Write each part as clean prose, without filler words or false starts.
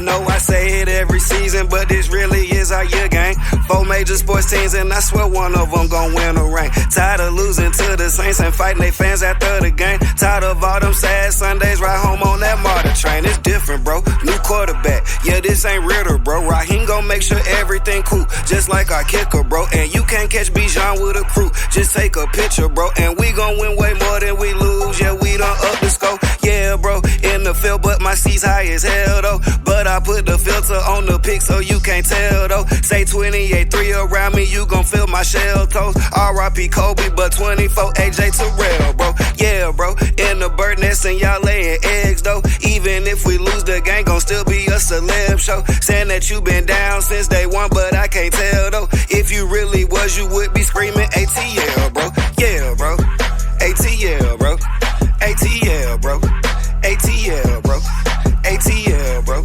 know I say it every season, but this really is our year, gang. 4 major sports teams, and I swear one of them gon' win a ring. Tired of losing to the Saints and fighting they fans after the game. Tired of all them sad Sundays, ride home on that MARTA train. It's different, bro. New quarterback. Yeah, this ain't Ritter, bro. Raheem gon' make sure everything cool, just like our kicker, bro. And you can't catch Bijan with a crew. Just take a picture, bro. And we gon' win way more than we lose. Yeah, we done up the scope. Yeah, bro. In the field, but my seat's high as hell, though. But I put the filter on the pic so you can't tell, though. Say 28-3 around me, you gon' feel my shell toes. R.I.P. Kobe, but 24 AJ Terrell, bro. Yeah, bro. In the bird nest and y'all laying eggs, though. Even if we lose, the game gon' still be a celeb show. Saying that you been down since day one, but I can't tell, though. If you really was, you would be screaming ATL, bro. Yeah, bro. ATL, bro. ATL, bro. ATL, bro. ATL, bro.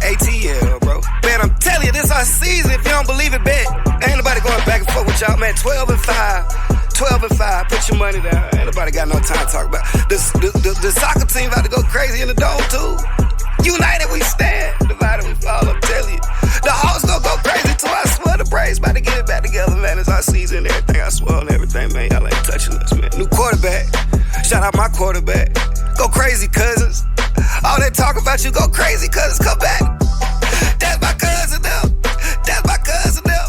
ATL, bro. Man, I'm telling you, this our season. If you don't believe it, bet. Ain't nobody going back and forth with y'all, man. 12-5. 12-5. Put your money down. Ain't nobody got no time to talk about. The soccer team about to go crazy in the dome, too. United we stand. Divided we fall, I'm telling you. The Hawks gonna go crazy, too. I swear the Braves about to get it back together, man. It's our season and everything. I swear on everything, man. Y'all ain't touching us, man. New quarterback. Shout out my quarterback. Go crazy, cousins. All that talk about you, go crazy, cousins. Come back. That's my cousin now. That's my cousin now.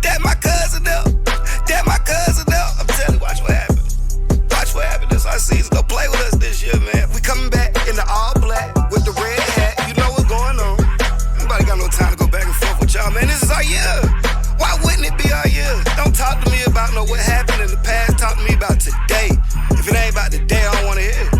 That's my cousin now. That's my cousin now. I'm telling you, watch what happens. Watch what happens. This our season. Go play with us this year, man. We coming back in the all black with the red hat. You know what's going on. Nobody got no time to go back and forth with y'all, man. This is our year. Why wouldn't it be our year? Don't talk to me about what happened in the past. Talk to me about today. If it ain't about today, I don't want to hear it.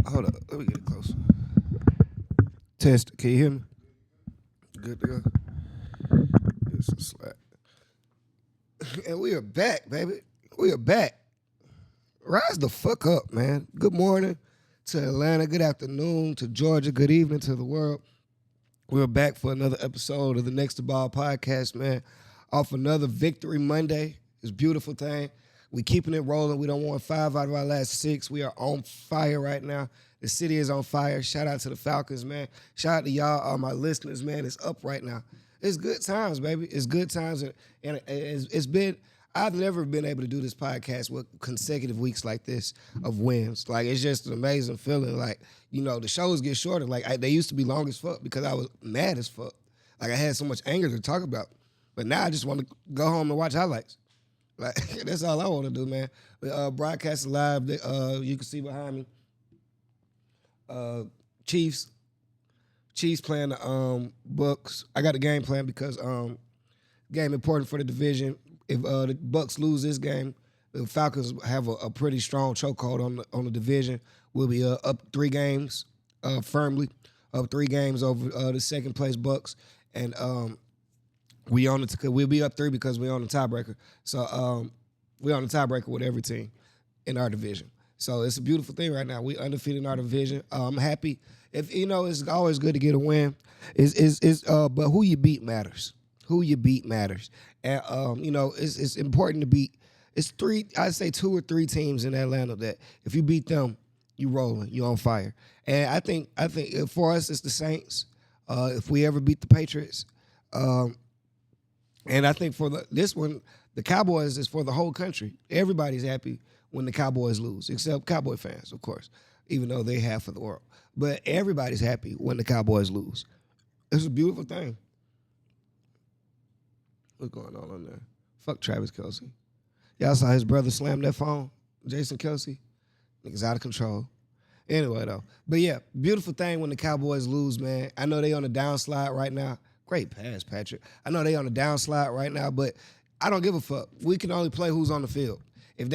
Hold up, let me get it closer. Test, can you hear me? Good to go. It's a slack. And we are back, baby. We are back. Rise the fuck up, man. Good morning to Atlanta. Good afternoon to Georgia. Good evening to the world. We're back for another episode of the Next2Ball podcast, man. Off another Victory Monday. It's a beautiful thing. We keeping it rolling. We don't want 5 out of our last 6. We are on fire right now. The city is on fire. Shout out to the Falcons, man. Shout out to y'all, all my listeners, man. It's up right now. It's good times, baby. It's good times. And it's been, I've never been able to do this podcast with consecutive weeks like this of wins. Like, it's just an amazing feeling. Like, you know, the shows get shorter. Like, they used to be long as fuck because I was mad as fuck. Like, I had so much anger to talk about. But now I just want to go home and watch highlights. Like, that's all I want to do, man. Broadcast live. You can see behind me. Chiefs playing the Bucks. I got the game plan because game important for the division. If the Bucks lose this game, the Falcons have a pretty strong chokehold on the division. We'll be up 3 games firmly, up 3 games over the second place Bucks, and we'll be up 3 because we're on the tiebreaker. So we're on the tiebreaker with every team in our division. So it's a beautiful thing right now. We undefeated in our division. I'm happy. If you know, it's always good to get a win. But who you beat matters. Who you beat matters. And you know, it's important to beat. It's 3. I'd say 2 or 3 teams in Atlanta that if you beat them, you rolling, you on fire. And I think for us, it's the Saints. If we ever beat the Patriots. And I think for this one, the Cowboys is for the whole country. Everybody's happy when the Cowboys lose, except Cowboy fans, of course, even though they half of the world. But everybody's happy when the Cowboys lose. It's a beautiful thing. What's going on there? Fuck Travis Kelce. Y'all saw his brother slam that phone? Jason Kelce? Niggas out of control. Anyway, though. But, yeah, beautiful thing when the Cowboys lose, man. I know they on the downslide right now. Great pass, Patrick. I know they on the downslide right now, but I don't give a fuck. We can only play who's on the field. If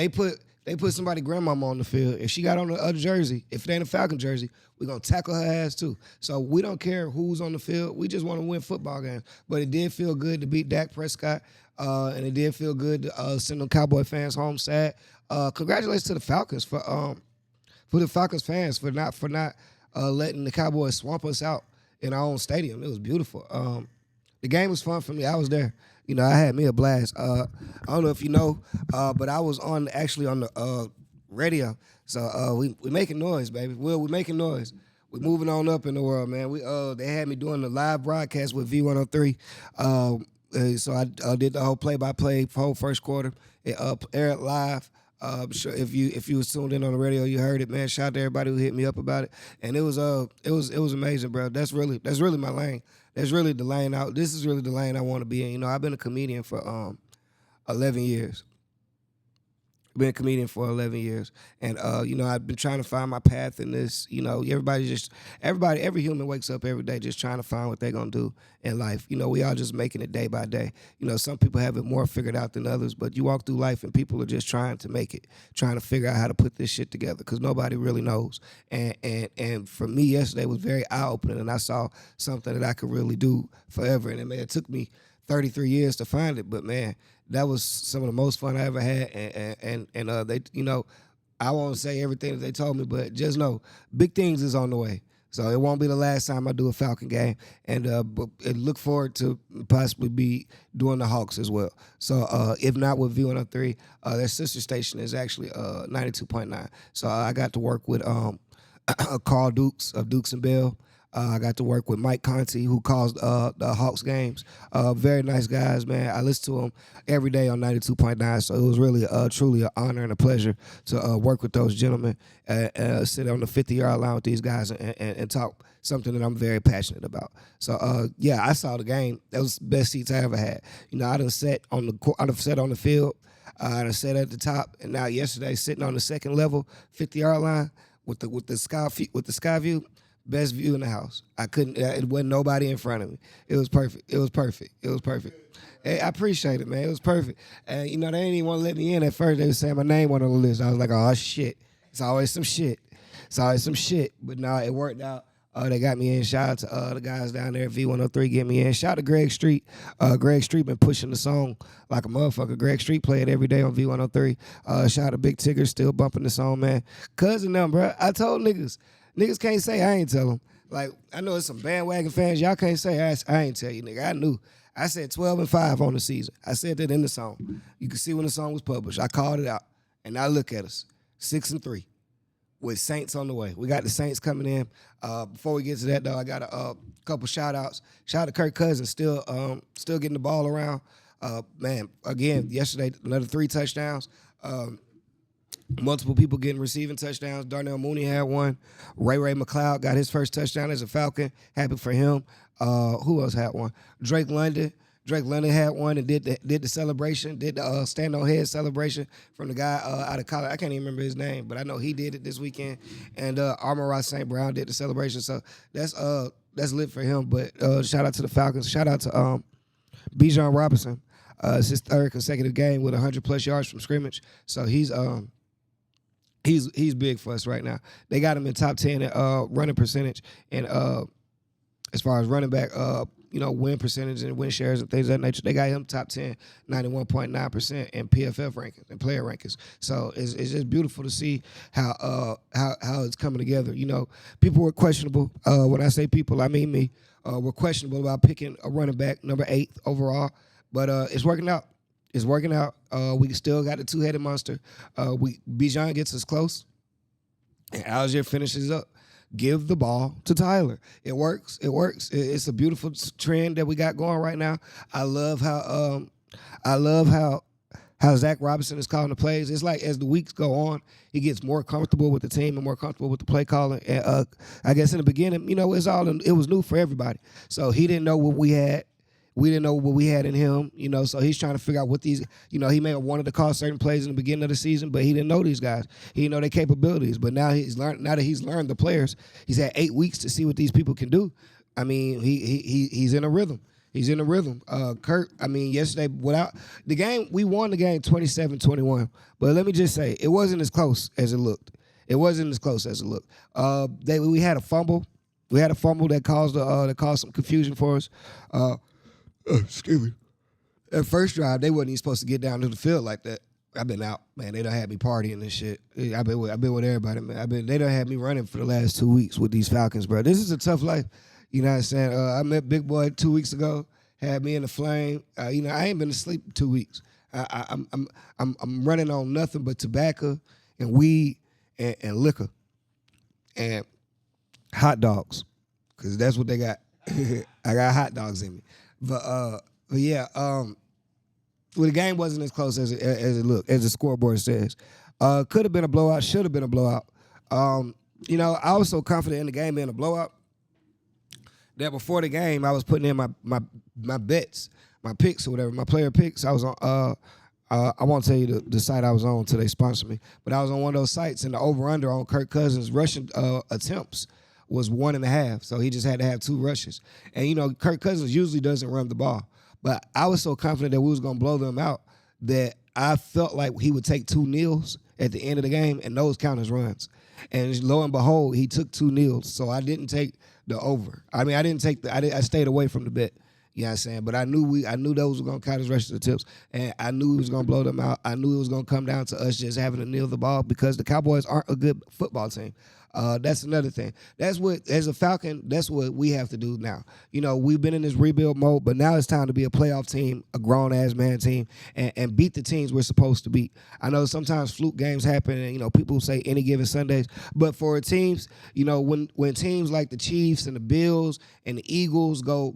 They put somebody grandmama on the field. If she got on the other jersey, if it ain't a Falcon jersey, we're going to tackle her ass too. So we don't care who's on the field. We just want to win football games. But it did feel good to beat Dak Prescott, and it did feel good to send them Cowboy fans home sad. Congratulations to the Falcons for the Falcons fans for not letting the Cowboys swamp us out in our own stadium. It was beautiful. The game was fun for me. I was there. You know, I had me a blast. I don't know if you know, but I was actually on the radio. So we making noise, baby. We making noise. We moving on up in the world, man. They had me doing the live broadcast with V103. So I did the whole play-by-play whole first quarter. It aired live. Sure if you was tuned in on the radio, you heard it, man. Shout out to everybody who hit me up about it, and it was amazing, bro. That's really my lane. That's really the lane out. This is really the lane I want to be in. You know, I've been a comedian for 11 years. Been a comedian for 11 years, and you know, I've been trying to find my path in this. You know, every human wakes up every day just trying to find what they're gonna do in life. You know, we all just making it day by day. You know, some people have it more figured out than others, but you walk through life and people are just trying to make it, trying to figure out how to put this shit together because nobody really knows. And for me, yesterday was very eye opening, and I saw something that I could really do forever. And it took me 33 years to find it, but man, that was some of the most fun I ever had. And they, you know, I won't say everything that they told me, but just know big things is on the way. So it won't be the last time I do a Falcon game, and look forward to possibly be doing the Hawks as well. So if not with V103, their sister station is actually 92.9. So I got to work with Carl Dukes of Dukes and Bell. I got to work with Mike Conti, who calls the Hawks games. Very nice guys, man. I listen to them every day on 92.9, so it was really truly an honor and a pleasure to work with those gentlemen and sit on the 50-yard line with these guys and talk something that I'm very passionate about. So, yeah, I saw the game. That was the best seats I ever had. You know, I done sat on the field. I done sat at the top, and now yesterday sitting on the second level, 50-yard line with the sky view. Best view in the house. It wasn't nobody in front of me. It was perfect. Hey, I appreciate it, man. It was perfect. And, you know, they didn't even want to let me in at first. They were saying my name on the list. I was like, oh, shit. It's always some shit. But no, it worked out. They got me in. Shout out to the guys down there at V103 get me in. Shout out to Greg Street. Greg Street been pushing the song like a motherfucker. Greg Street play it every day on V103. Shout out to Big Tigger still bumping the song, man. Cousin them, bro. I told niggas can't say I ain't tell them. Like, I know it's some bandwagon fans. Y'all can't say I ain't tell you, nigga. I knew. I said 12-5 on the season. I said that in the song. You can see when the song was published. I called it out. And now look at us. 6-3 with Saints on the way. We got the Saints coming in. Before we get to that, though, I got a couple shout-outs. Shout out to Kirk Cousins, still getting the ball around. Man, again, yesterday, another 3 touchdowns. Multiple people getting receiving touchdowns. Darnell Mooney had one. Ray McLeod got his first touchdown as a Falcon. Happy for him. Who else had one? Drake London had one and did the celebration, did the stand on head celebration from the guy out of college. I can't even remember his name, but I know he did it this weekend. And Amon-Ra St. Brown did the celebration. So that's lit for him. But shout out to the Falcons. Shout out to Bijan Robinson. It's his third consecutive game with 100+ yards from scrimmage. So he's big for us right now. They got him in top 10 at running percentage and as far as running back, win percentage and win shares and things of that nature. They got him top 10, 91.9% in PFF rankings and player rankings. So it's just beautiful to see how it's coming together. You know, people were questionable. When I say people, I mean me. Were questionable about picking a running back number 8 overall, but it's working out. It's working out. We still got the two-headed monster. Bijan gets us close, and Algier finishes up. Give the ball to Tyler. It works. It's a beautiful trend that we got going right now. I love how Zach Robinson is calling the plays. It's like as the weeks go on, he gets more comfortable with the team and more comfortable with the play calling. And I guess in the beginning, it was new for everybody. So he didn't know what we had. We didn't know what we had in him, so he's trying to figure out what these, he may have wanted to call certain plays in the beginning of the season, but he didn't know these guys. He didn't know their capabilities. But now that he's learned the players, he's had 8 weeks to see what these people can do. I mean, he's in a rhythm. He's in the rhythm. Kurt, I mean, yesterday, without the game, we won the game 27-21. But let me just say, it wasn't as close as it looked. It wasn't as close as it looked. We had a fumble. We had a fumble that caused some confusion for us. Excuse me. That first drive, they wasn't even supposed to get down to the field like that. I've been out, man. They done had me partying and shit. I've been with everybody, man. They done had me running for the last 2 weeks with these Falcons, bro. This is a tough life. You know what I'm saying? I met Big Boy 2 weeks ago. Had me in the flame. I ain't been asleep 2 weeks. I'm running on nothing but tobacco and weed and liquor and hot dogs, cause that's what they got. I got hot dogs in me. But yeah. Well, the game wasn't as close as it looked, as the scoreboard says. Could have been a blowout, should have been a blowout. I was so confident in the game being a blowout that before the game I was putting in my bets, my picks or whatever, my player picks. I was on I won't tell you the site I was on until they sponsor me, but I was on one of those sites, and the over-under on Kirk Cousins' rushing attempts was 1.5, so he just had to have 2 rushes. And, Kirk Cousins usually doesn't run the ball. But I was so confident that we was going to blow them out that I felt like he would take 2 kneels at the end of the game, and those count as runs. And lo and behold, he took 2 kneels, so I didn't take the over. I mean, I didn't take I stayed away from the bet. You know what I'm saying? But I knew those were going to count as rushes attempts, and I knew he was going to blow them out. I knew it was going to come down to us just having to kneel the ball because the Cowboys aren't a good football team. That's another thing. That's what, as a Falcon, that's what we have to do now. We've been in this rebuild mode, but now it's time to be a playoff team, a grown-ass man team, and beat the teams we're supposed to beat. I know sometimes fluke games happen, and, people say any given Sundays, but for teams, when teams like the Chiefs and the Bills and the Eagles go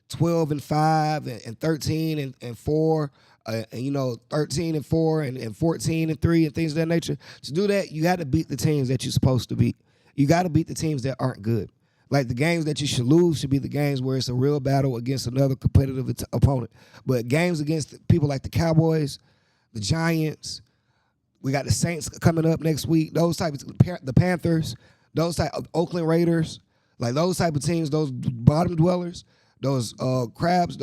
12-5 and 13-4, 13-4 and 14-3 and things of that nature. To do that, you got to beat the teams that you're supposed to beat. You got to beat the teams that aren't good. Like the games that you should lose should be the games where it's a real battle against another competitive opponent. But games against people like the Cowboys, the Giants, we got the Saints coming up next week. Those types, the Panthers, those type of Oakland Raiders, like those type of teams, those bottom dwellers. Those crabs at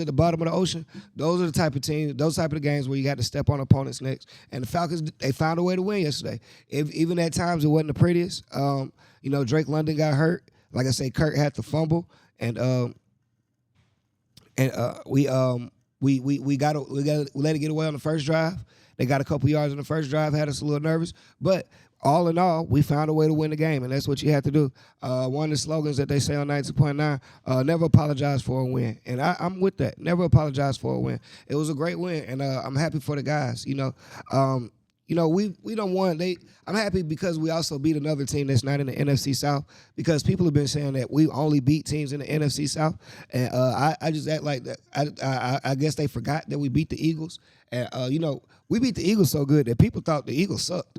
the bottom of the ocean, those are the type of teams, those type of games where you got to step on opponents' necks. And the Falcons, they found a way to win yesterday. Even at times it wasn't the prettiest. Drake London got hurt. Like I say, Kurt had the fumble, and we got to let it get away on the first drive. They got a couple yards on the first drive, had us a little nervous, but all in all, we found a way to win the game, and that's what you have to do. One of the slogans that they say on 92.9, never apologize for a win. And I'm with that. Never apologize for a win. It was a great win, and I'm happy for the guys. We don't want I'm happy because we also beat another team that's not in the NFC South, because people have been saying that we only beat teams in the NFC South, and I just act like that. I guess they forgot that we beat the Eagles, and we beat the Eagles so good that people thought the Eagles sucked.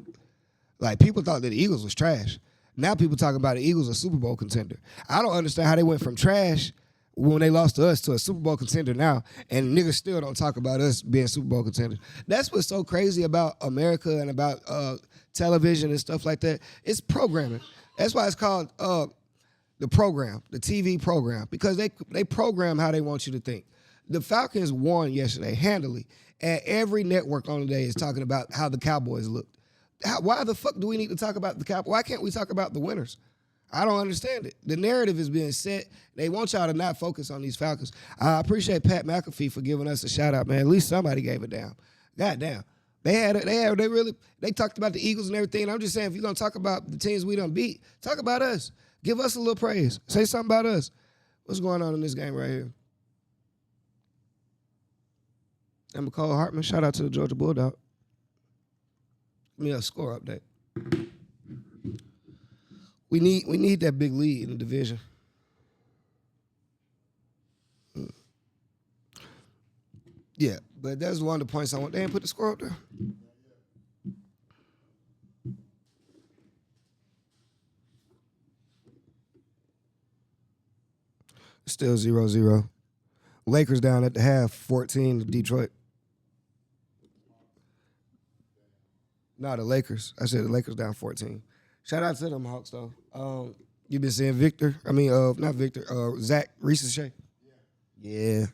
Like, people thought that the Eagles was trash. Now people talking about the Eagles a Super Bowl contender. I don't understand how they went from trash when they lost to us to a Super Bowl contender now, and niggas still don't talk about us being Super Bowl contenders. That's what's so crazy about America and about television and stuff like that. It's programming. That's why it's called the program, the TV program, because they program how they want you to think. The Falcons won yesterday handily, and every network on the day is talking about how the Cowboys looked. Why the fuck do we need to talk about the Cowboys? Why can't we talk about the winners? I don't understand it. The narrative is being set. They want y'all to not focus on these Falcons. I appreciate Pat McAfee for giving us a shout out, man. At least somebody gave a damn. God damn. They talked about the Eagles and everything. And I'm just saying, if you're gonna talk about the teams we done beat, talk about us. Give us a little praise. Say something about us. What's going on in this game right here? I'm McCall Hartman. Shout out to the Georgia Bulldog. Give me a score update. We need that big lead in the division. Yeah, but that's one of the points I want. They didn't put the score up there. Still 0-0. Lakers down at the half, 14 to Detroit. No, the Lakers. I said the Lakers down 14. Shout out to them Hawks, though. You been seeing Victor? Not Victor. Zach Reese-Shea. Yeah.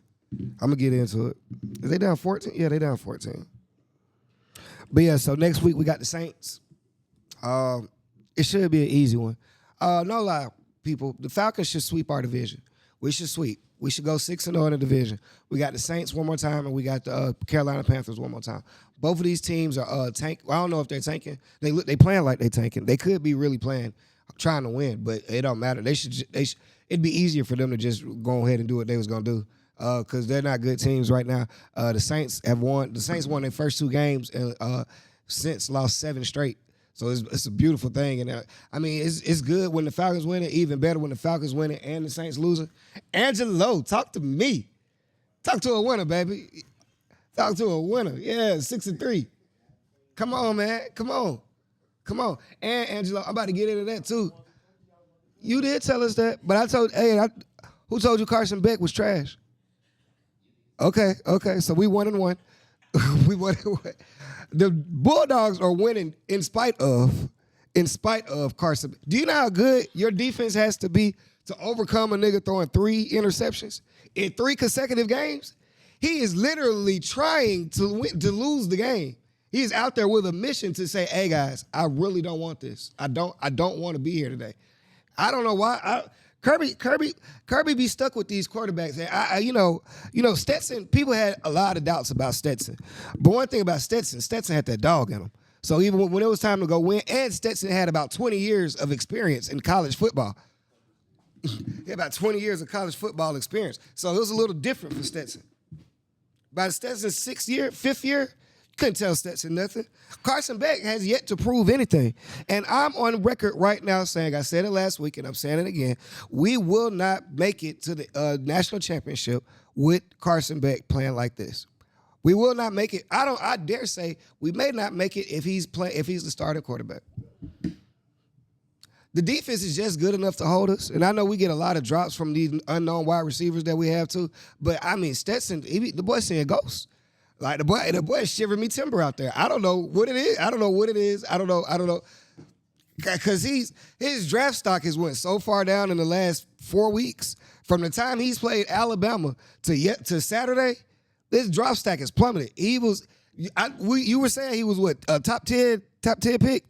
I'm going to get into it. Is they down 14? Yeah, they down 14. But yeah, so next week we got the Saints. It should be an easy one. No lie, people. The Falcons should sweep our division. We should sweep. We should go 6-0 in the division. We got the Saints one more time, and we got the Carolina Panthers one more time. Both of these teams are tank. Well, I don't know if they're tanking. They playing like they tanking. They could be really playing, trying to win, but it don't matter. They should. It'd be easier for them to just go ahead and do what they was gonna do. Because they're not good teams right now. The Saints have won. The Saints won their first 2 games and since lost 7 straight. So it's a beautiful thing. And I mean, it's good when the Falcons win it. Even better when the Falcons win it and the Saints losing. Angelo, talk to me. Talk to a winner, baby. Talk to a winner. Yeah, 6-3. Come on, man. Come on. And Angelo, I'm about to get into that too. You did tell us that, but I told. Who told you Carson Beck was trash? Okay. So we 1-1. We 1-1. The Bulldogs are winning in spite of Carson. Do you know how good your defense has to be to overcome a nigga throwing 3 interceptions in 3 consecutive games? He is literally trying to lose the game. He is out there with a mission to say, "Hey guys, I really don't want this. I don't want to be here today." I don't know why. Kirby be stuck with these quarterbacks. And you know, Stetson, people had a lot of doubts about Stetson. But one thing about Stetson had that dog in him. So even when it was time to go win, and Stetson had about 20 years of experience in college football. He had about 20 years of college football experience. So it was a little different for Stetson. By Stetson's 5th year, couldn't tell Stetson nothing. Carson Beck has yet to prove anything. And I'm on record right now saying, I said it last week and I'm saying it again, we will not make it to the national championship with Carson Beck playing like this. We will not make it. I dare say we may not make it if he's the starting quarterback. The defense is just good enough to hold us. And I know we get a lot of drops from these unknown wide receivers that we have too. But I mean, Stetson, the boy's seeing ghosts. Like the boy is shivering me timber out there. I don't know what it is. I don't know. Because his draft stock has went so far down in the last 4 weeks. From the time he's played Alabama to Saturday, this draft stock has plummeted. You were saying he was what, a top 10 pick?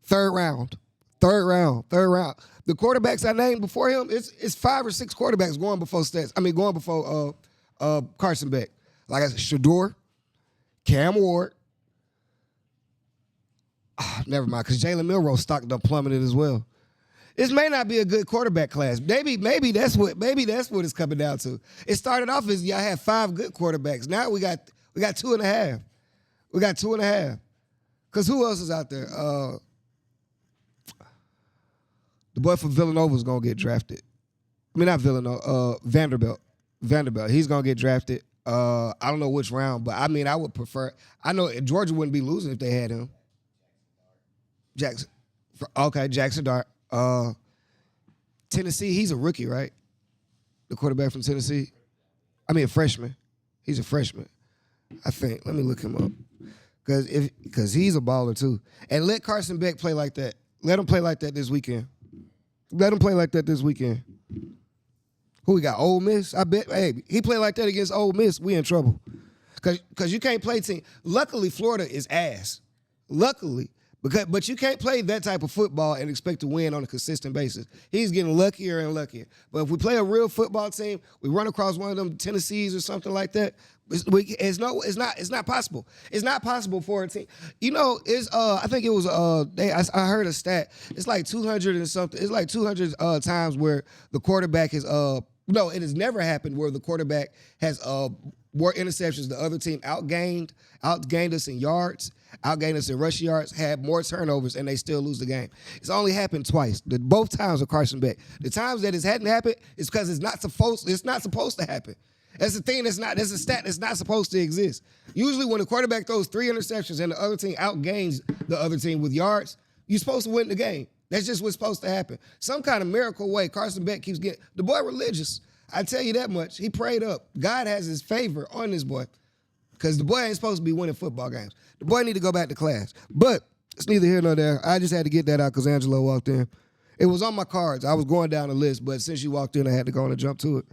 Third round. The quarterbacks I named before him, it's 5 or 6 quarterbacks going before Carson Beck. Like I said, Shador, Cam Ward. Never mind, because Jalen Milroe's stock done plummeted as well. This may not be a good quarterback class. Maybe that's what it's coming down to. It started off as y'all had 5 good quarterbacks. Now we got 2.5. We got 2.5. Because who else is out there? The boy from Villanova is gonna get drafted. I mean, not Villanova. Vanderbilt. He's gonna get drafted. I don't know which round, but I mean, I would prefer. I know Georgia wouldn't be losing if they had him. Jackson Dart. Tennessee, he's a rookie, right? The quarterback from Tennessee. I mean, a freshman. He's a freshman, I think. Let me look him up, because he's a baller too. And let Carson Beck play like that. Let him play like that this weekend. Who we got? Ole Miss? I bet. Hey, he played like that against Ole Miss. We in trouble. Because you can't play team. Luckily, Florida is ass. Luckily. But you can't play that type of football and expect to win on a consistent basis. He's getting luckier and luckier. But if we play a real football team, we run across one of them Tennessees or something like that, it's not possible. It's not possible for a team. You know, I think it was I heard a stat. It's like 200 and something. It's like 200 times where the quarterback is no, it has never happened where the quarterback has more interceptions. The other team outgained us in yards, outgained us in rush yards, had more turnovers, and they still lose the game. It's only happened twice. Both times with Carson Beck. The times that it hadn't happened is because it's not supposed to happen. That's the thing. That's a stat that's not supposed to exist. Usually when the quarterback throws 3 interceptions and the other team outgains the other team with yards, you're supposed to win the game. That's just what's supposed to happen. Some kind of miracle way, Carson Beck keeps getting... The boy religious. I tell you that much. He prayed up. God has his favor on this boy. Because the boy ain't supposed to be winning football games. The boy need to go back to class. But it's neither here nor there. I just had to get that out because Angelo walked in. It was on my cards. I was going down the list, but since you walked in, I had to go on and jump to it.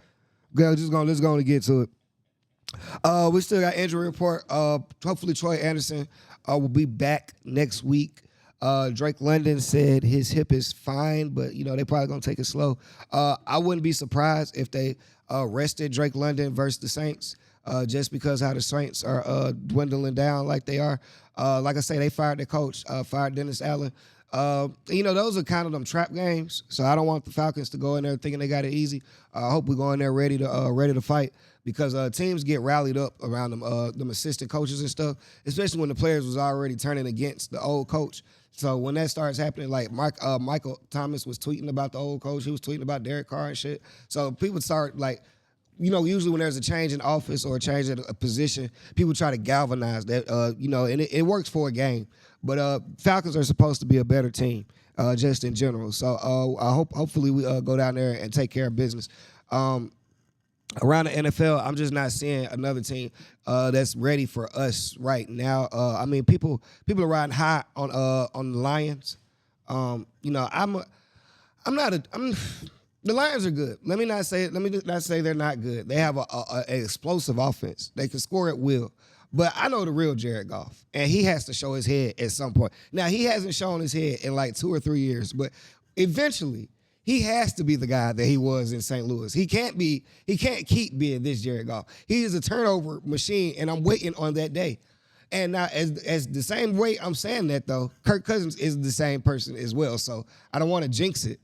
Girl, let's go and get to it. We still got injury report. Hopefully Troy Anderson will be back next week. Drake London said his hip is fine, but they probably gonna take it slow. I wouldn't be surprised if they rested Drake London versus the Saints, just because how the Saints are dwindling down like they are. Like I say, they fired their coach, fired Dennis Allen. Those are kind of them trap games. So I don't want the Falcons to go in there thinking they got it easy. I hope we go in there ready to fight, because teams get rallied up around them assistant coaches and stuff, especially when the players was already turning against the old coach. So when that starts happening, like Michael Thomas was tweeting about the old coach, he was tweeting about Derek Carr and shit. So people start usually when there's a change in office or a change in a position, people try to galvanize that, and it works for a game. But Falcons are supposed to be a better team, just in general. So hopefully we go down there and take care of business. Around the NFL, I'm just not seeing another team that's ready for us right now. People are riding high on the Lions. The Lions are good. Let me not say they're not good. They have an explosive offense. They can score at will. But I know the real Jared Goff, and he has to show his head at some point. Now, he hasn't shown his head in like 2 or 3 years, but eventually he has to be the guy that he was in St. Louis. He can't keep being this Jared Goff. He is a turnover machine, and I'm waiting on that day. And now, as the same way I'm saying that, though, Kirk Cousins is the same person as well. So I don't want to jinx it.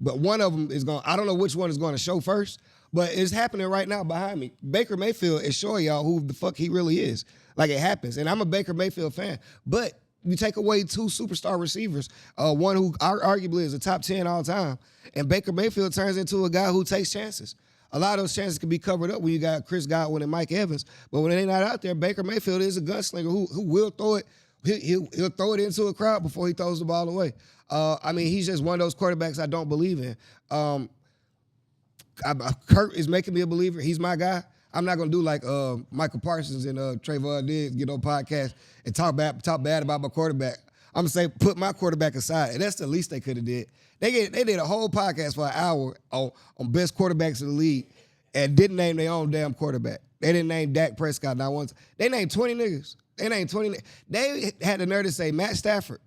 But one of them is going, I don't know which one is going to show first, but it's happening right now behind me. Baker Mayfield is showing y'all who the fuck he really is. Like, it happens. And I'm a Baker Mayfield fan. But you take away 2 superstar receivers, one who arguably is a top 10 all time, and Baker Mayfield turns into a guy who takes chances. A lot of those chances can be covered up when you got Chris Godwin and Mike Evans. But when they're not out there, Baker Mayfield is a gunslinger who will throw it. He'll throw it into a crowd before he throws the ball away. He's just one of those quarterbacks I don't believe in. Kurt is making me a believer. He's my guy. I'm not gonna do like Michael Parsons and Trayvon Diggs, get on podcast and talk bad about my quarterback. I'm gonna say put my quarterback aside, and that's the least they could have did. They did a whole podcast for an hour on best quarterbacks in the league and didn't name their own damn quarterback. They didn't name Dak Prescott not once. They named 20 niggas. They had the nerve to say Matt Stafford.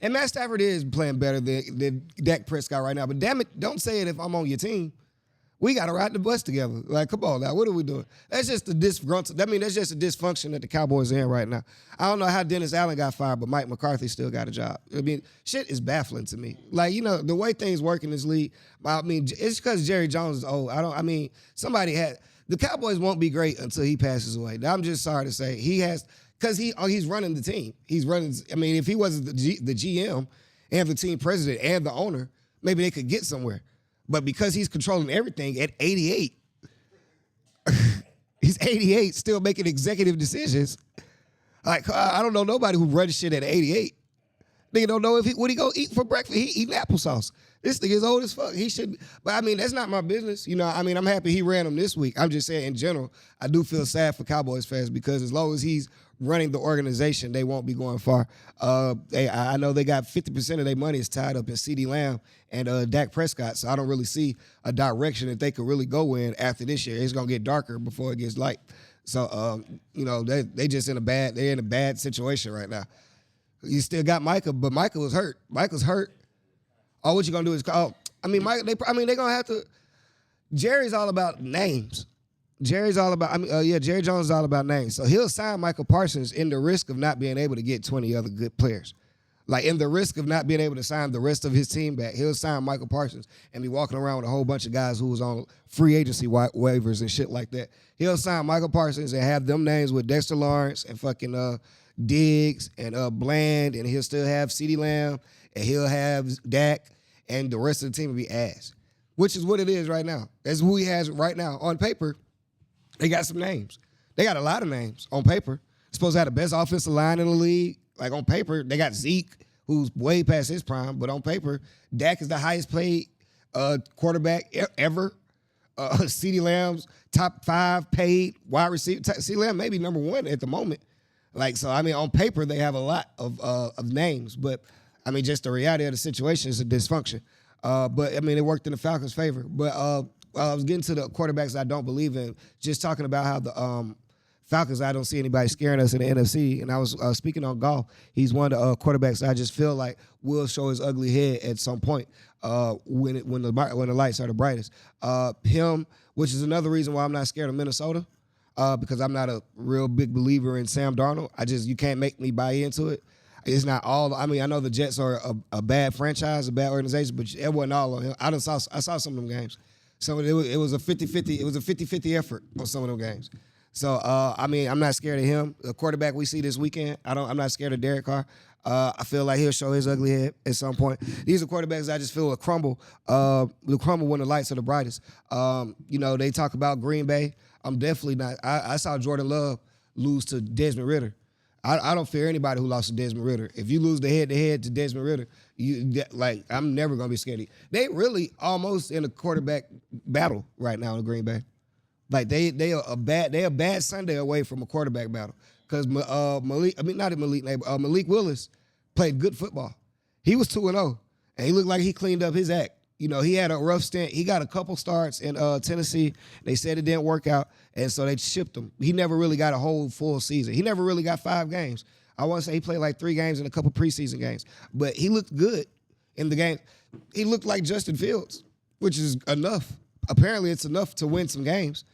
And Matt Stafford is playing better than Dak Prescott right now. But damn it, don't say it if I'm on your team. We got to ride the bus together. Like, come on now, what are we doing? That's just a disgruntled. That's just a dysfunction that the Cowboys are in right now. I don't know how Dennis Allen got fired, but Mike McCarthy still got a job. Shit is baffling to me. Like, the way things work in this league, it's because Jerry Jones is old. The Cowboys won't be great until he passes away. I'm just sorry to say. Because he's running the team. If he wasn't the GM and the team president and the owner, maybe they could get somewhere. But because he's controlling everything at 88, he's 88, still making executive decisions. Like, I don't know nobody who runs shit at 88. Nigga don't know what he gonna eat for breakfast. He eating applesauce. This nigga is old as fuck. He should, but that's not my business. I'm happy he ran them this week. I'm just saying in general, I do feel sad for Cowboys fans because as long as he's running the organization, they won't be going far. I know they got 50% of their money is tied up in CeeDee Lamb and Dak Prescott, so I don't really see a direction that they could really go in after this year. It's gonna get darker before it gets light. So they just in a bad situation right now. You still got Micah, but Micah was hurt. Micah's hurt. Oh, what you gonna do is call? They're gonna have to. Jerry's all about names. Jerry Jones is all about names. So he'll sign Michael Parsons in the risk of not being able to get 20 other good players. Like in the risk of not being able to sign the rest of his team back, he'll sign Michael Parsons and be walking around with a whole bunch of guys who was on free agency waivers and shit like that. He'll sign Michael Parsons and have them names with Dexter Lawrence and fucking Diggs and Bland, and he'll still have CeeDee Lamb and he'll have Dak, and the rest of the team will be ass, which is what it is right now. That's who he has right now. On paper, they got some names. They got a lot of names on paper. Supposed to have the best offensive line in the league. Like on paper, they got Zeke, who's way past his prime, but on paper, Dak is the highest paid quarterback ever. CeeDee Lamb's top 5 paid wide receiver. CeeDee Lamb may be number 1 at the moment. On paper, they have a lot of names, but just the reality of the situation is a dysfunction. But it worked in the Falcons' favor. But I was getting to the quarterbacks I don't believe in, just talking about how the Falcons, I don't see anybody scaring us in the NFC. And I was speaking on Goff. He's one of the quarterbacks I just feel like will show his ugly head at some point when the lights are the brightest. Him, which is another reason why I'm not scared of Minnesota, because I'm not a real big believer in Sam Darnold. You can't make me buy into it. It's not all. I mean, I know the Jets are a bad franchise, a bad organization, but it wasn't all on him. I saw some of them games. So it was a 50-50. It was a 50-50 effort on some of them games. So, I mean, I'm not scared of him. The quarterback we see this weekend, I'm not scared of Derek Carr. I feel like he'll show his ugly head at some point. These are quarterbacks I just feel will crumble. Will crumble when the lights are the brightest. They talk about Green Bay. I'm definitely not. I saw Jordan Love lose to Desmond Ridder. I don't fear anybody who lost to Desmond Ridder. If you lose the head-to-head to Desmond Ridder, I'm never gonna be scared of you. They really almost in a quarterback battle right now in Green Bay. Like they are a bad Sunday away from a quarterback battle because Malik Willis played good football. He was 2-0 and he looked like he cleaned up his act. He had a rough stint. He got a couple starts in Tennessee. They said it didn't work out, and so they shipped him. He never really got a whole full season. He never really got 5 games. I want to say he played like 3 games and a couple preseason games, but he looked good in the game. He looked like Justin Fields, which is enough. Apparently, it's enough to win some games.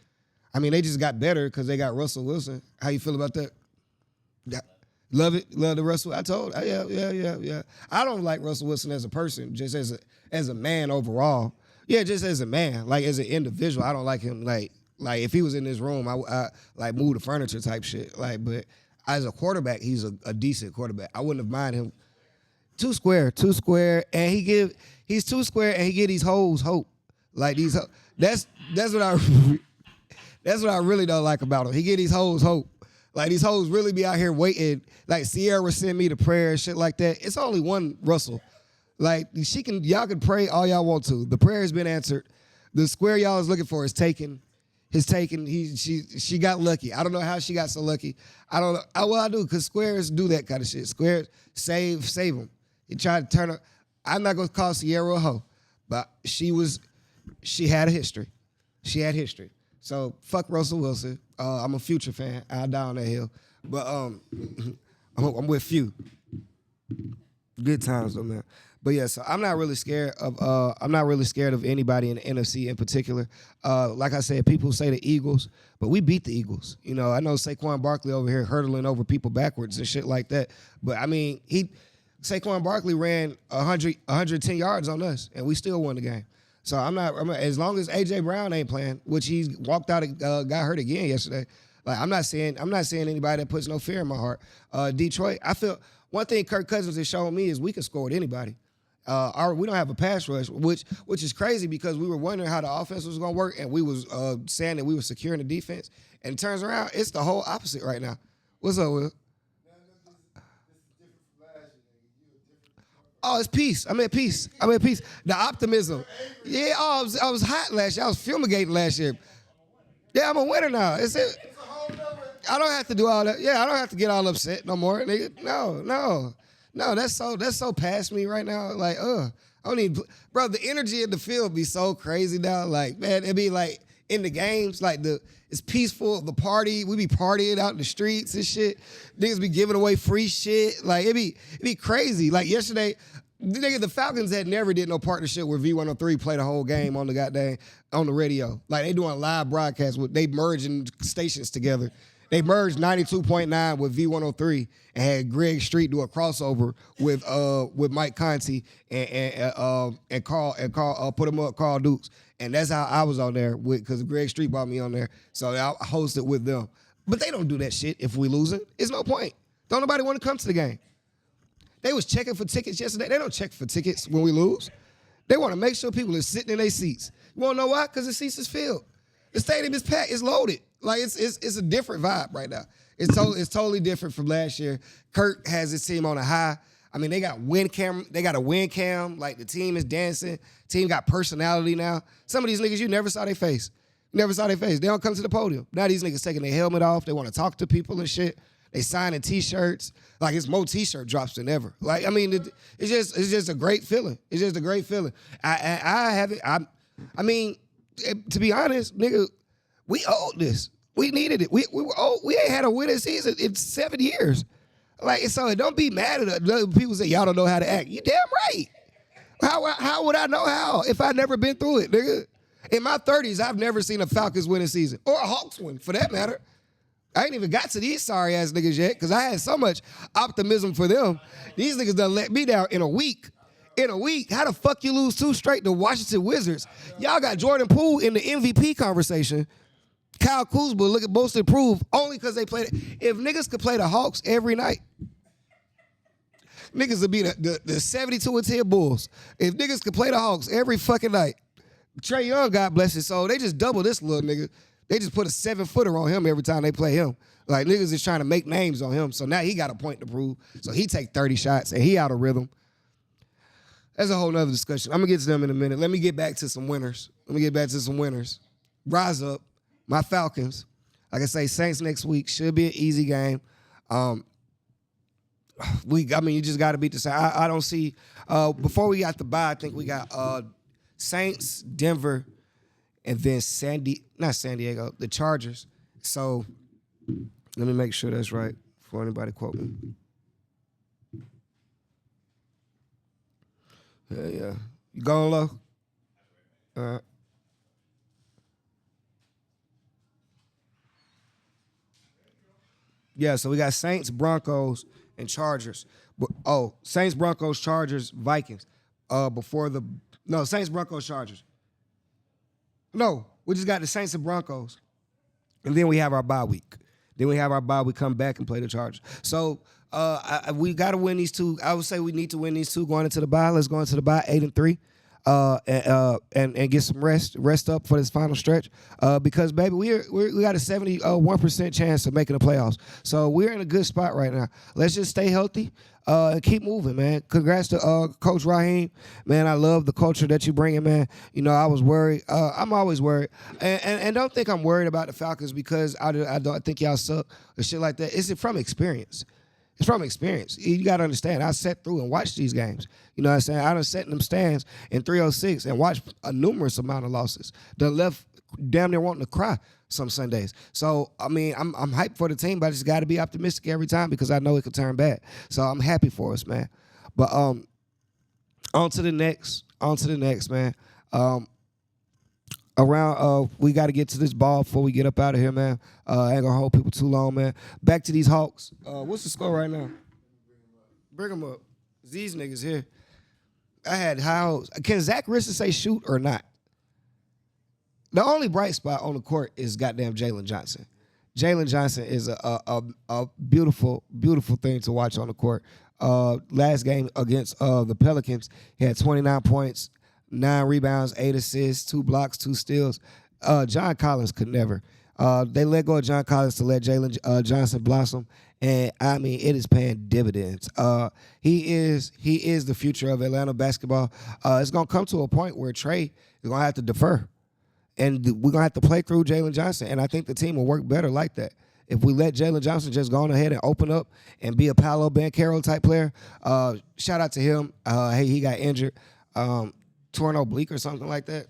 I mean, they just got better because they got Russell Wilson. How you feel about that? Yeah. Love it. Love the Russell. I told. Yeah. I don't like Russell Wilson as a person, just as a man overall. Yeah, just as a man, like as an individual. I don't like him. Like if he was in this room, I like move the furniture type shit. Like, but as a quarterback, he's a decent quarterback. I wouldn't have minded him. Too square, and he's too square, and he give these hoes hope. Like these. That's what I. That's what I really don't like about him. He give these hoes hope. Like, these hoes really be out here waiting. Like, Sierra send me the prayer and shit like that. It's only one Russell. Like, y'all can pray all y'all want to. The prayer has been answered. The square y'all is looking for is taken. She got lucky. I don't know how she got so lucky. I don't know. Well, I do, because squares do that kind of shit. Squares save them. He tried to turn her. I'm not going to call Sierra a hoe, but she had a history. She had history. So fuck Russell Wilson. I'm a Future fan. I'll die on that hill. But I'm with you. Good times though, man. But yeah, so I'm not really scared of anybody in the NFC in particular. Like I said, people say the Eagles, but we beat the Eagles. I know Saquon Barkley over here hurdling over people backwards and shit like that. But I mean, Saquon Barkley ran 110 yards on us, and we still won the game. So I'm not as long as AJ Brown ain't playing, which he's walked out and got hurt again yesterday. Like I'm not saying anybody that puts no fear in my heart. Detroit, I feel one thing Kirk Cousins has shown me is we can score with anybody. We don't have a pass rush, which is crazy because we were wondering how the offense was going to work, and we was saying that we were securing the defense. And it turns around, it's the whole opposite right now. What's up, Will? Oh, it's peace. I'm at peace. The optimism. Yeah, I was hot last year. I was fumigating last year. Yeah, I'm a winner now. It's it. I don't have to do all that. Yeah, I don't have to get all upset no more, nigga. No. That's so past me right now. Like, I don't need, bro. The energy in the field be so crazy now. Like, man, it be like in the games, like it's peaceful. The party, we be partying out in the streets and shit. Niggas be giving away free shit. Like it be crazy. Like yesterday, the Falcons had never did no partnership where V103 played the whole game on the radio. Like they doing live broadcasts they merging stations together. They merged 92.9 with V103 and had Greg Street do a crossover with Mike Conti and Carl put him up Carl Dukes. And that's how I was on there because Greg Street brought me on there. So I hosted with them. But they don't do that shit if we losing. It's no point. Don't nobody want to come to the game. They was checking for tickets yesterday. They don't check for tickets when we lose. They want to make sure people are sitting in their seats. You want to know why? Because the seats is filled. The stadium is packed. It's loaded. Like it's a different vibe right now. It's totally different from last year. Kirk has his team on a high. I mean, they got a win cam. Like the team is dancing. Team got personality now. Some of these niggas you never saw their face. They don't come to the podium. Now these niggas taking their helmet off. They want to talk to people and shit. They signing T-shirts. Like it's more T-shirt drops than ever. Like I mean, it's just a great feeling. It's just a great feeling. I mean, to be honest, nigga, we owed this. We needed it. We were old. We ain't had a winning season in 7 years. Like, so don't be mad at us. People say y'all don't know how to act. You damn right. How would I know how if I never been through it, nigga? In my 30s, I've never seen a Falcons winning season or a Hawks win, for that matter. I ain't even got to these sorry ass niggas yet because I had so much optimism for them. These niggas done let me down in a week. In a week, how the fuck you lose 2 straight to Washington Wizards? Y'all got Jordan Poole in the MVP conversation. Kyle Kuzma look at most improved only because they played it. If niggas could play the Hawks every night, niggas would be the 72-10 Bulls. If niggas could play the Hawks every fucking night, Trae Young, God bless his soul, they just double this little nigga. They just put a 7-footer on him every time they play him. Like, niggas is trying to make names on him. So now he got a point to prove. So he take 30 shots and he out of rhythm. That's a whole nother discussion. I'm going to get to them in a minute. Let me get back to some winners. Rise up. My Falcons. Like I say, Saints next week. Should be an easy game. You just got to beat the Saints. I don't see. Before we got the bye, I think we got Saints, Denver, and then not San Diego, the Chargers. So let me make sure that's right before anybody quote me. Yeah. You going low? All right. Yeah, so we got Saints, Broncos, and Chargers. Saints, Broncos, Chargers, Vikings. Saints, Broncos, Chargers. No, we just got the Saints and Broncos. And then we have our bye week. We come back and play the Chargers. So we got to win these 2. I would say we need to win these 2 going into the bye. Let's go into the bye 8-3. And get some rest up for this final stretch. Because baby, we got a 71% chance of making the playoffs. So we're in a good spot right now. Let's just stay healthy and keep moving, man. Congrats to Coach Raheem, man. I love the culture that you bring in, man. You know, I was worried. I'm always worried, and don't think I'm worried about the Falcons because I don't think y'all suck or shit like that. It's from experience. It's from experience. You got to understand, I sat through and watched these games. You know what I'm saying? I done sat in them stands in 306 and watched a numerous amount of losses. Done left damn near wanting to cry some Sundays. So, I mean, I'm hyped for the team, but I just got to be optimistic every time because I know it could turn bad. So I'm happy for us, man. But on to the next, man. We got to get to this ball before we get up out of here, man. I ain't gonna hold people too long, man. Back to these Hawks. What's the score right now? Bring them up. These niggas here. I had high hopes. Can Zach Risson say shoot or not? The only bright spot on the court is goddamn Jalen Johnson. Jalen Johnson is a beautiful, beautiful thing to watch on the court. Last game against the Pelicans, he had 29 points, 9 rebounds, 8 assists, 2 blocks, 2 steals. John Collins could never. They let go of John Collins to let Jalen Johnson blossom, and I mean it is paying dividends. He is the future of Atlanta basketball. It's gonna come to a point where Trae is gonna have to defer, and we're gonna have to play through Jalen Johnson. And I think the team will work better like that. If we let Jalen Johnson just go on ahead and open up and be a Paolo Banchero type player, shout out to him. Hey, he got injured. Torn oblique or something like that.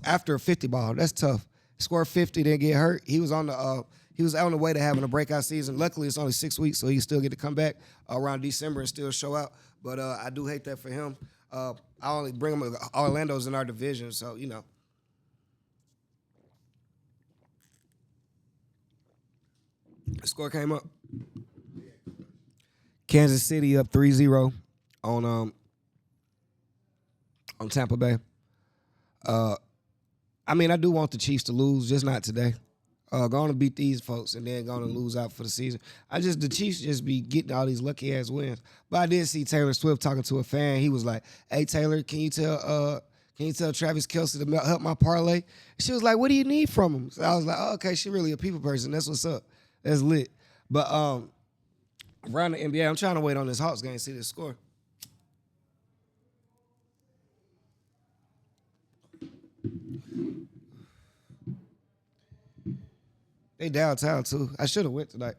After a 50 ball, that's tough. Scored 50, didn't get hurt. He was on the way to having a breakout season. Luckily, it's only 6 weeks, so he still get to come back around December and still show out. But I do hate that for him. I only bring him. Orlando's in our division, so you know. The score came up. Kansas City up 3-0 on Tampa Bay. I mean, I do want the Chiefs to lose, just not today. Going to beat these folks and then going to lose out for the season. The Chiefs just be getting all these lucky ass wins. But I did see Taylor Swift talking to a fan. He was like, "Hey Taylor, can you tell Travis Kelce to help my parlay?" She was like, "What do you need from him?" So I was like, "Oh, okay, she really a people person. That's what's up. That's lit." But around the NBA, I'm trying to wait on this Hawks game to see the score. They downtown, too. I should have went tonight.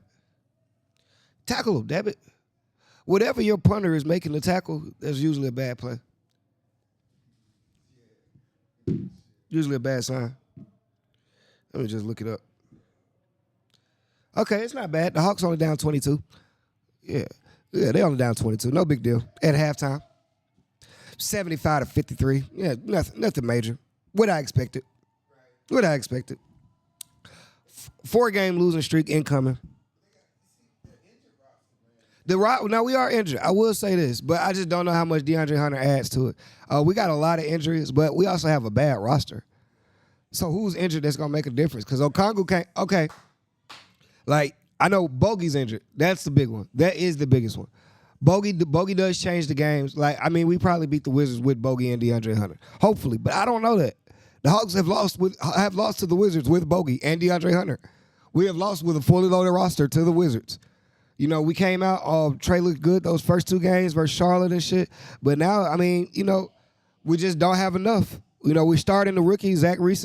Tackle them, damn it. Whatever your punter is making the tackle, that's usually a bad play. Usually a bad sign. Let me just look it up. Okay, it's not bad. The Hawks only down 22. Yeah, they only down 22. No big deal. At halftime, 75-53. Yeah, nothing major. What I expected. 4-game losing streak incoming. Now we are injured. I will say this, but I just don't know how much DeAndre Hunter adds to it. We got a lot of injuries, but we also have a bad roster. So who's injured that's gonna make a difference? Because Okongwu can't. Okay, like I know Bogey's injured. That's the big one. That is the biggest one. Bogey does change the games. Like I mean, we probably beat the Wizards with Bogey and DeAndre Hunter, hopefully. But I don't know that. The Hawks have lost to the Wizards with Bogey and DeAndre Hunter. We have lost with a fully loaded roster to the Wizards. You know, we came out, Trey looked good those first 2 games versus Charlotte and shit. But now, I mean, you know, we just don't have enough. You know, we starting the rookie, Zach Reese.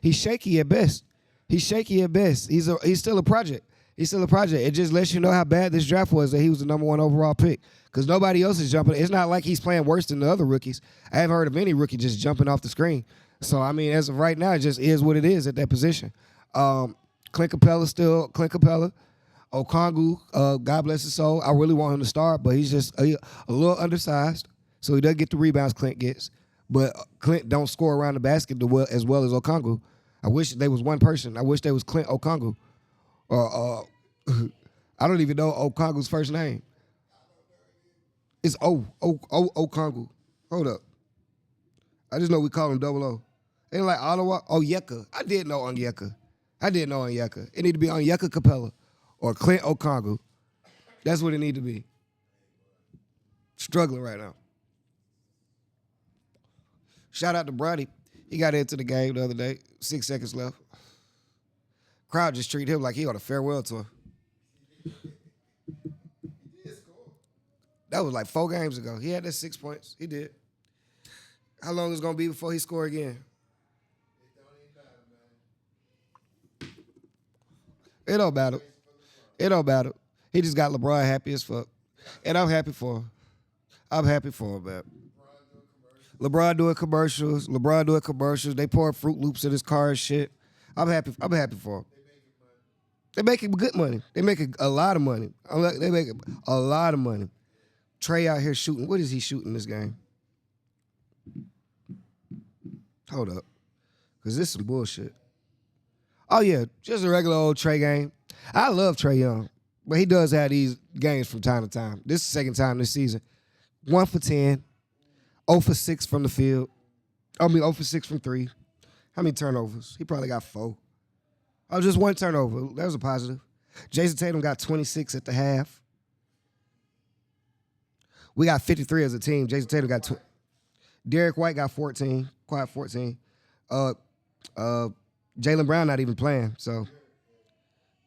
He's shaky at best. He's still a project. It just lets you know how bad this draft was that he was the number 1 overall pick. Because nobody else is jumping. It's not like he's playing worse than the other rookies. I haven't heard of any rookie just jumping off the screen. So, I mean, as of right now, it just is what it is at that position. Clint Capella. Okongwu, God bless his soul. I really want him to start, but he's just a little undersized, so he doesn't get the rebounds Clint gets. But Clint don't score around the basket as well as Okongwu. I wish they was one person. I wish they was Clint Okongwu. Or I don't even know Okongwu's first name. It's Okongwu. Hold up. I just know we call him Double O. Ain't like Ottawa. Onyeka. I did know Onyeka. It need to be Onyeka Capella. Or Clint Okongwu. That's what it need to be. Struggling right now. Shout out to Brody. He got into the game the other day. 6 seconds left. Crowd just treated him like he on a farewell tour. That was like 4 games ago. He had that 6 points. He did. How long is it going to be before he score again? It don't matter. He just got LeBron happy as fuck. And I'm happy for him. Man. LeBron doing commercials. They pour Fruit Loops in his car and shit. I'm happy for him. They making good money. They making a lot of money. Trey out here shooting. What is he shooting this game? Hold up. Because this is some bullshit. Oh, yeah. Just a regular old Trey game. I love Trey Young, but he does have these games from time to time. This is the second time this season. 1 for 10, 0 for 6 from the field. 0 for 6 from 3. How many turnovers? He probably got 4. Oh, just 1 turnover. That was a positive. Jason Tatum got 26 at the half. We got 53 as a team. Jason Tatum got Derek White got 14. Quiet 14. Jaylen Brown not even playing, so...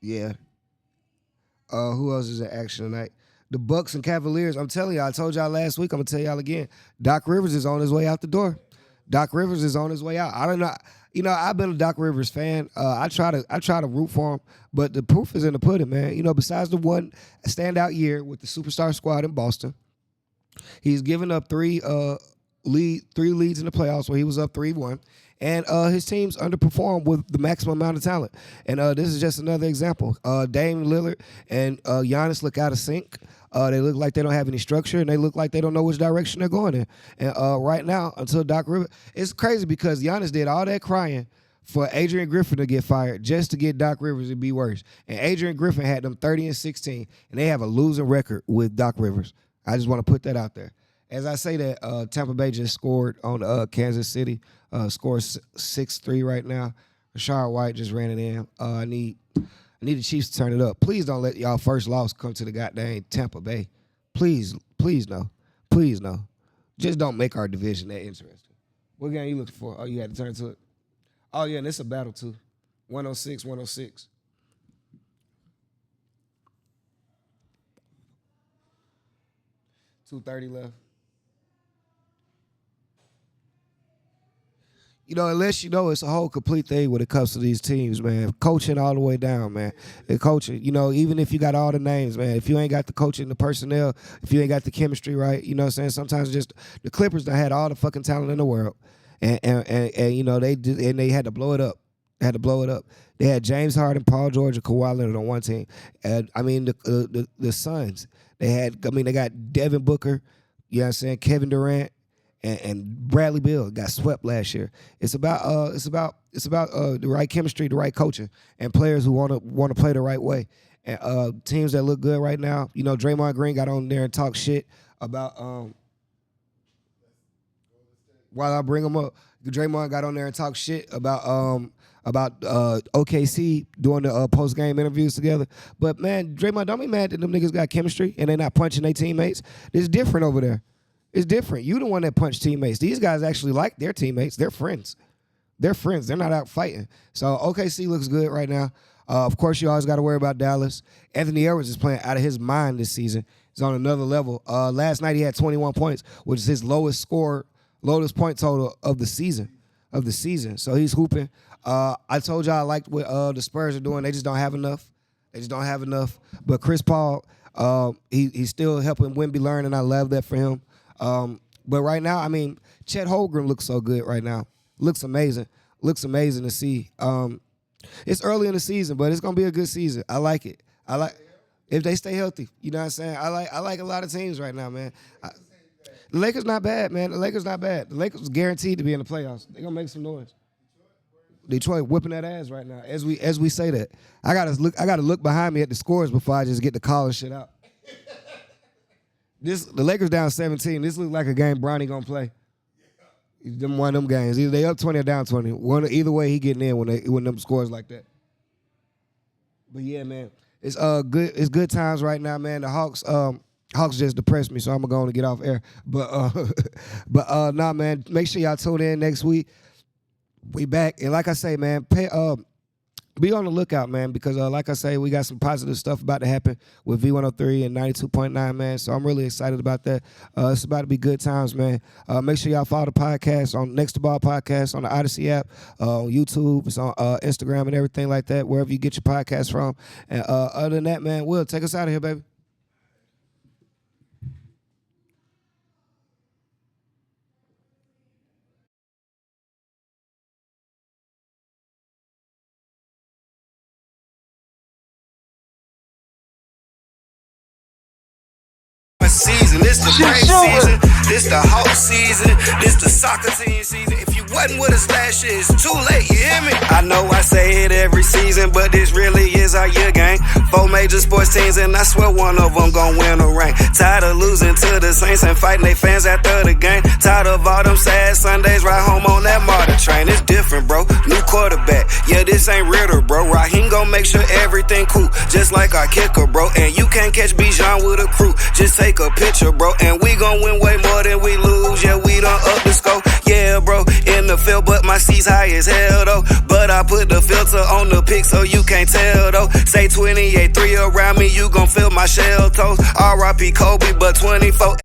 Yeah. Who else is in action tonight? The Bucks and Cavaliers. I'm telling y'all, I told y'all last week, I'm going to tell y'all again. Doc Rivers is on his way out the door. I don't know. You know, I've been a Doc Rivers fan. I try to root for him, but the proof is in the pudding, man. You know, besides the one standout year with the superstar squad in Boston, he's given up 3 leads in the playoffs where he was up 3-1. And his teams underperform with the maximum amount of talent. And this is just another example. Dame Lillard and Giannis look out of sync. They look like they don't have any structure, and they look like they don't know which direction they're going in. And right now, until Doc Rivers, it's crazy because Giannis did all that crying for Adrian Griffin to get fired just to get Doc Rivers to be worse. And Adrian Griffin had them 30-16, and they have a losing record with Doc Rivers. I just want to put that out there. As I say that, Tampa Bay just scored on Kansas City. Scores 6-3 right now. Rashard White just ran it in. I need the Chiefs to turn it up. Please don't let y'all first loss come to the goddamn Tampa Bay. Please no. Just don't make our division that interesting. What game you looking for? Oh, you had to turn to it. Oh, yeah, and it's a battle, too. 106. 2:30 left. You know, unless you know it's a whole complete thing when it comes to these teams, man. Coaching all the way down, man. And coaching, you know, even if you got all the names, man, if you ain't got the coaching, the personnel, if you ain't got the chemistry right, you know what I'm saying? Sometimes just the Clippers done had all the fucking talent in the world. and you know they had to blow it up. They had to blow it up. They had James Harden, Paul George, and Kawhi Leonard on one team. And I mean the Suns. They got Devin Booker, you know what I'm saying, Kevin Durant, and Bradley Beal got swept last year. It's about the right chemistry, the right coaching, and players who want to play the right way. And teams that look good right now, you know, Draymond Green got on there and talked shit about while I bring him up, Draymond got on there and talked shit about OKC doing the post game interviews together. But man, Draymond, don't be mad that them niggas got chemistry and they not punching their teammates. It's different over there. It's different. You the one that punched teammates. These guys actually like their teammates. They're friends. They're friends. They're not out fighting. So OKC looks good right now. Of course, you always got to worry about Dallas. Anthony Edwards is playing out of his mind this season. He's on another level. Last night he had 21 points, which is his lowest point total of the season. So he's hooping. I told y'all I liked what the Spurs are doing. They just don't have enough. But Chris Paul, he's still helping Wemby learn, and I love that for him. But right now, I mean, Chet Holmgren looks so good right now. Looks amazing to see. It's early in the season, but it's gonna be a good season. I like it. If they stay healthy. You know what I'm saying? I like a lot of teams right now, man. The Lakers not bad, man. The Lakers are guaranteed to be in the playoffs. They're gonna make some noise. Detroit whipping that ass right now. As we say that, I gotta look behind me at the scores before I just get the call and shit out. The Lakers down 17. This looks like a game Bronny gonna play. One of them games. Either they up 20 or down 20. Either way, he getting in when them scores like that. But yeah, man, it's good. It's good times right now, man. The Hawks just depressed me, so I'm gonna get off air. But nah, man. Make sure y'all tune in next week. We back, and like I say, man, be on the lookout, man, because like I say, we got some positive stuff about to happen with V103 and 92.9, man. So I'm really excited about that. It's about to be good times, man. Make sure y'all follow the podcast on Next2Ball podcast on the Odyssey app, on YouTube, it's on Instagram and everything like that, wherever you get your podcast from. And other than that, man, Will, take us out of here, baby. Season, this the break season, this the Hawk season, this the soccer team season. If you wasn't with us last year, it's too late, you hear me? I know I say it every season, but this really is our year, gang. 4 major sports teams, and I swear one of them gon' win a ring. Tired of losing to the Saints and fighting they fans after the game. Tired of all them sad Sundays, ride home on that MARTA train. It's different, bro. New quarterback, yeah, this ain't Ritter, bro. Raheem gon' make sure everything cool, just like our kicker, bro. And you can't catch Bijan with a crew, just take a picture, bro, and we gon' win way more than we lose. Yeah, we done up the score. Yeah, bro, in the field, but my seat's high as hell, though. But I put the filter on the pic so you can't tell, though. Say 28-3 around me, you gon' feel my shell toes. R.I.P. Kobe, but 24